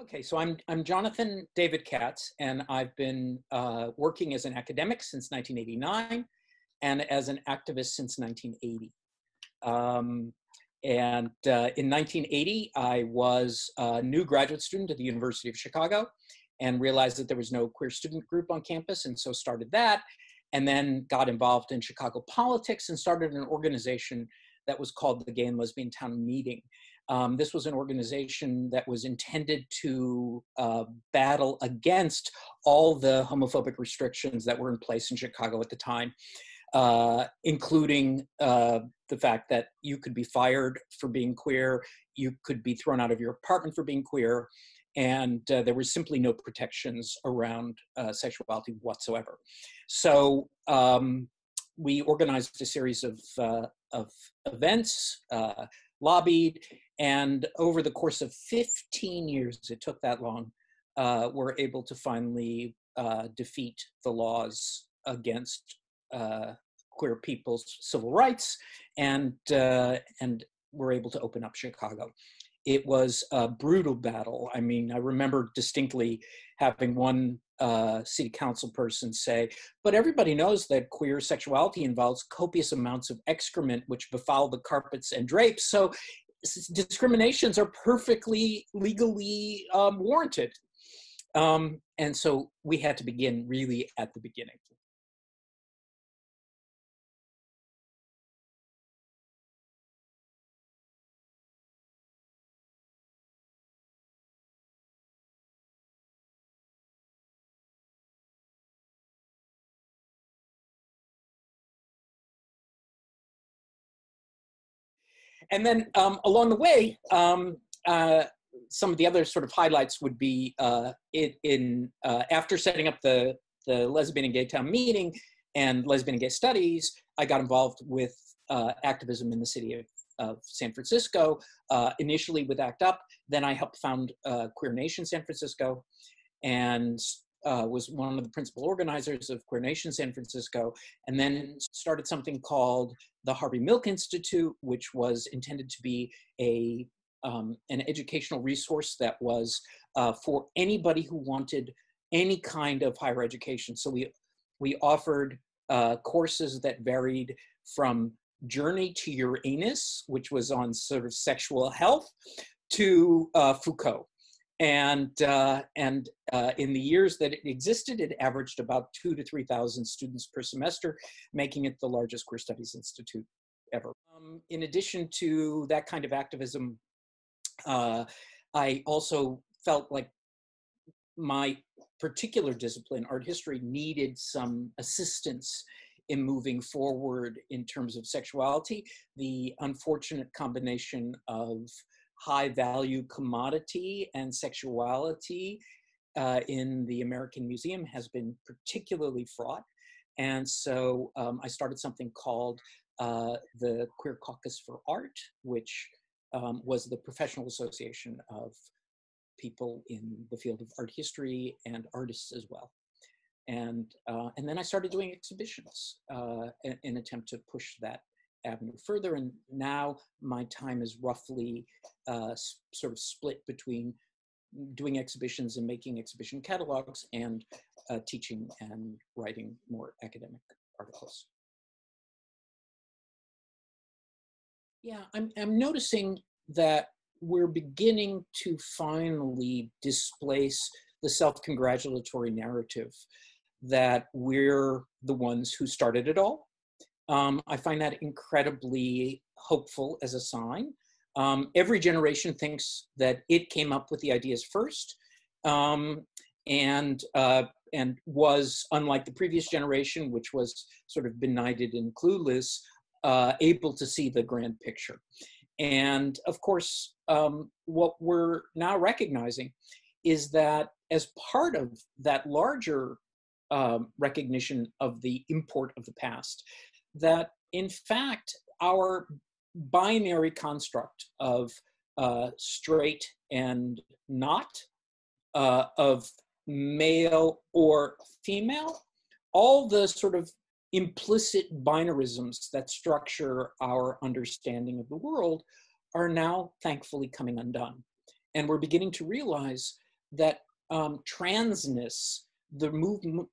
Okay, so I'm Jonathan David Katz, and I've been working as an academic since 1989 and as an activist since 1980. In 1980, I was a new graduate student at the University of Chicago and realized that there was no queer student group on campus, and so started that, and then got involved in Chicago politics and started an organization that was called the Gay and Lesbian Town Meeting. This was an organization that was intended to battle against all the homophobic restrictions that were in place in Chicago at the time, including the fact that you could be fired for being queer, you could be thrown out of your apartment for being queer, and there were simply no protections around sexuality whatsoever. So we organized a series of events, lobbied, and over the course of 15 years, it took that long, we're able to finally defeat the laws against queer people's civil rights, and we're able to open up Chicago. It was a brutal battle. I mean, I remember distinctly having one city council person say, but everybody knows that queer sexuality involves copious amounts of excrement which befoul the carpets and drapes, so discriminations are perfectly legally warranted. And so we had to begin really at the beginning. And then along the way, some of the other sort of highlights would be after setting up the Lesbian and Gay Town Meeting and Lesbian and Gay Studies, I got involved with activism in the city of San Francisco, initially with ACT UP. Then I helped found Queer Nation San Francisco, and was one of the principal organizers of Queer Nation San Francisco, and then started something called the Harvey Milk Institute, which was intended to be an educational resource that was for anybody who wanted any kind of higher education. So we offered courses that varied from Journey to Your Anus, which was on sort of sexual health, to Foucault. And in the years that it existed, it averaged about 2,000 to 3,000 students per semester, making it the largest queer studies institute ever. In addition to that kind of activism, I also felt like my particular discipline, art history, needed some assistance in moving forward in terms of sexuality. The unfortunate combination of high value commodity and sexuality in the American Museum has been particularly fraught. And so I started something called the Queer Caucus for Art, which was the professional association of people in the field of art history and artists as well. And then I started doing exhibitions in an attempt to push that avenue further, and now my time is roughly sort of split between doing exhibitions and making exhibition catalogs and teaching and writing more academic articles. Yeah, I'm noticing that we're beginning to finally displace the self-congratulatory narrative that we're the ones who started it all. I find that incredibly hopeful as a sign. Every generation thinks that it came up with the ideas first, and was, unlike the previous generation, which was sort of benighted and clueless, able to see the grand picture. And of course, what we're now recognizing is that as part of that larger recognition of the import of the past, that in fact, our binary construct of straight and not, of male or female, all the sort of implicit binarisms that structure our understanding of the world are now thankfully coming undone. And we're beginning to realize that transness, the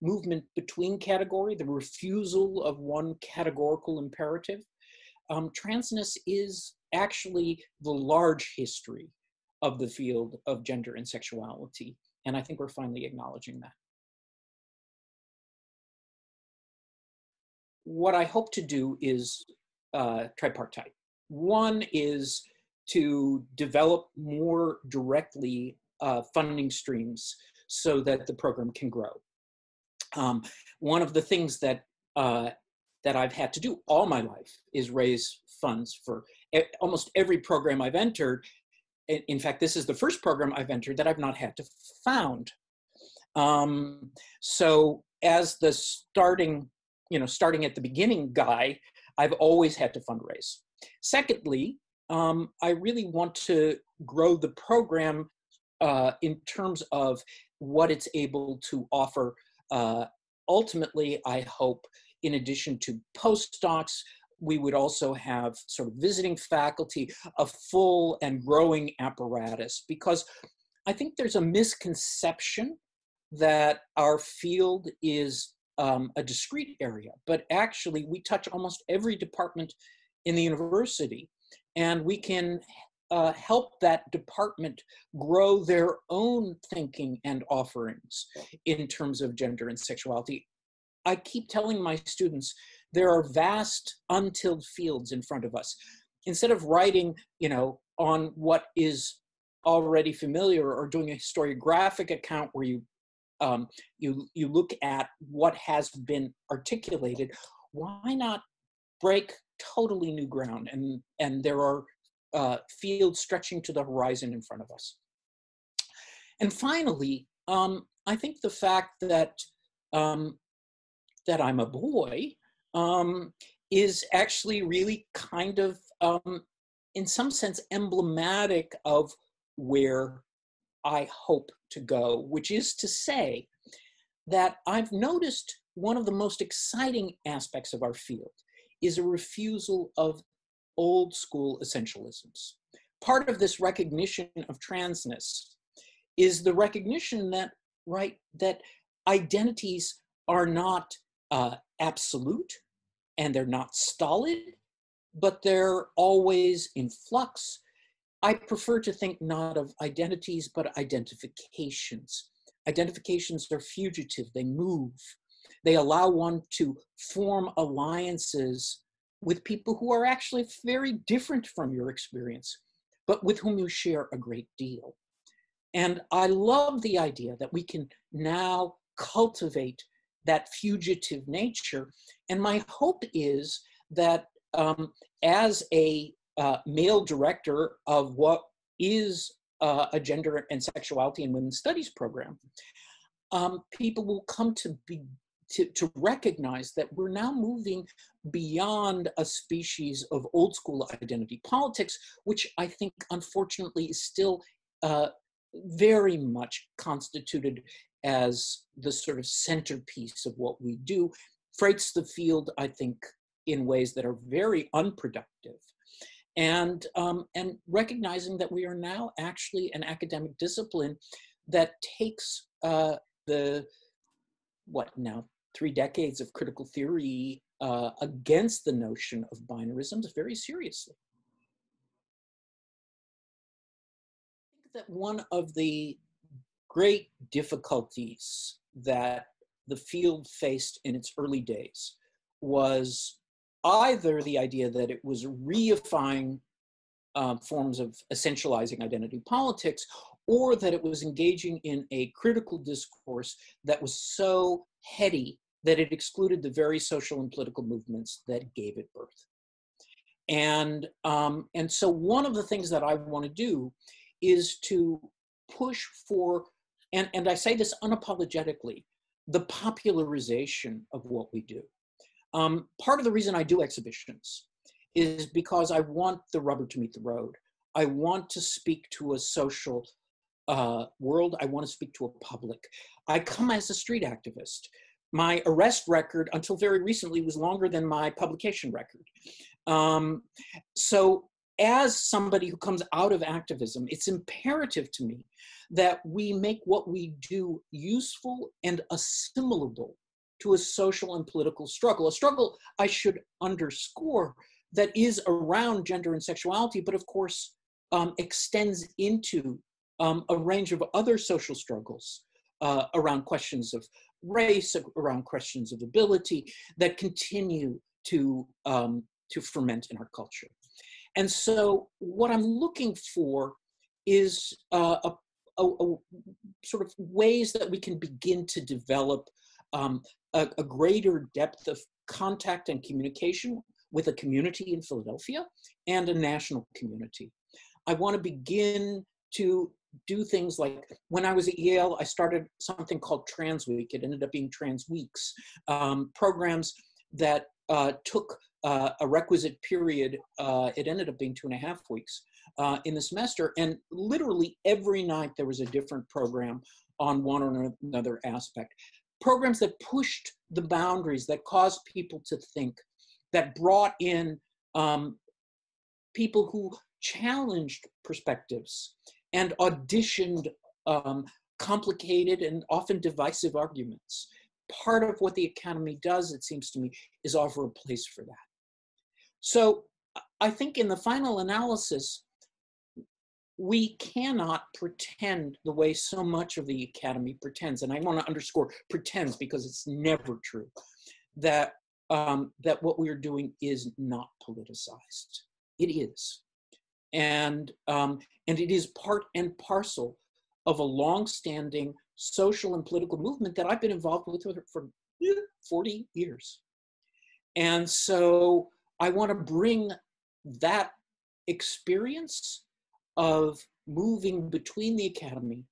movement between category, the refusal of one categorical imperative, transness is actually the large history of the field of gender and sexuality. And I think we're finally acknowledging that. What I hope to do is tripartite. One is to develop more directly funding streams so that the program can grow. One of the things that I've had to do all my life is raise funds for almost every program I've entered. In fact, this is the first program I've entered that I've not had to found. So as the starting at the beginning guy, I've always had to fundraise. Secondly, I really want to grow the program in terms of what it's able to offer. Ultimately, I hope, in addition to postdocs, we would also have sort of visiting faculty, a full and growing apparatus, because I think there's a misconception that our field is a discrete area, but actually we touch almost every department in the university, and we can help that department grow their own thinking and offerings in terms of gender and sexuality. I keep telling my students, there are vast untilled fields in front of us. Instead of writing, on what is already familiar or doing a historiographic account where you look at what has been articulated, why not break totally new ground? And there are fields stretching to the horizon in front of us. And finally, I think the fact that that I'm a boy is actually really kind of, in some sense, emblematic of where I hope to go, which is to say that I've noticed one of the most exciting aspects of our field is a refusal of old school essentialisms. Part of this recognition of transness is the recognition that, that identities are not absolute and they're not stolid, but they're always in flux. I prefer to think not of identities, but identifications. Identifications are fugitive, they move. They allow one to form alliances with people who are actually very different from your experience, but with whom you share a great deal. And I love the idea that we can now cultivate that fugitive nature. And my hope is that as a male director of what is a gender and sexuality and women's studies program, people will come to recognize that we're now moving beyond a species of old school identity politics, which I think unfortunately is still very much constituted as the sort of centerpiece of what we do, freights the field, I think, in ways that are very unproductive. And recognizing that we are now actually an academic discipline that takes the 3 decades of critical theory against the notion of binarisms very seriously. I think that one of the great difficulties that the field faced in its early days was either the idea that it was reifying forms of essentializing identity politics, or that it was engaging in a critical discourse that was so heady that it excluded the very social and political movements that gave it birth. And so one of the things that I want to do is to push for, and I say this unapologetically, the popularization of what we do. Part of the reason I do exhibitions is because I want the rubber to meet the road. I want to speak to a social world. I want to speak to a public. I come as a street activist. My arrest record until very recently was longer than my publication record. So as somebody who comes out of activism, it's imperative to me that we make what we do useful and assimilable to a social and political struggle. A struggle, I should underscore, that is around gender and sexuality, but of course extends into a range of other social struggles around questions of race, around questions of ability, that continue to ferment in our culture. And so what I'm looking for is a sort of ways that we can begin to develop a greater depth of contact and communication with a community in Philadelphia and a national community. I want to begin to do things like, when I was at Yale, I started something called Trans Week. It ended up being Trans Weeks, programs that took a requisite period. It ended up being 2.5 weeks in the semester. And literally every night there was a different program on one or another aspect. Programs that pushed the boundaries, that caused people to think, that brought in people who challenged perspectives and auditioned complicated and often divisive arguments. Part of what the Academy does, it seems to me, is offer a place for that. So I think in the final analysis, we cannot pretend the way so much of the Academy pretends, and I want to underscore pretends because it's never true, that what we are doing is not politicized. It is. And it is part and parcel of a long-standing social and political movement that I've been involved with for 40 years. And so I want to bring that experience of moving between the Academy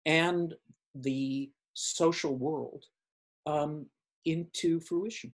and the social world into fruition.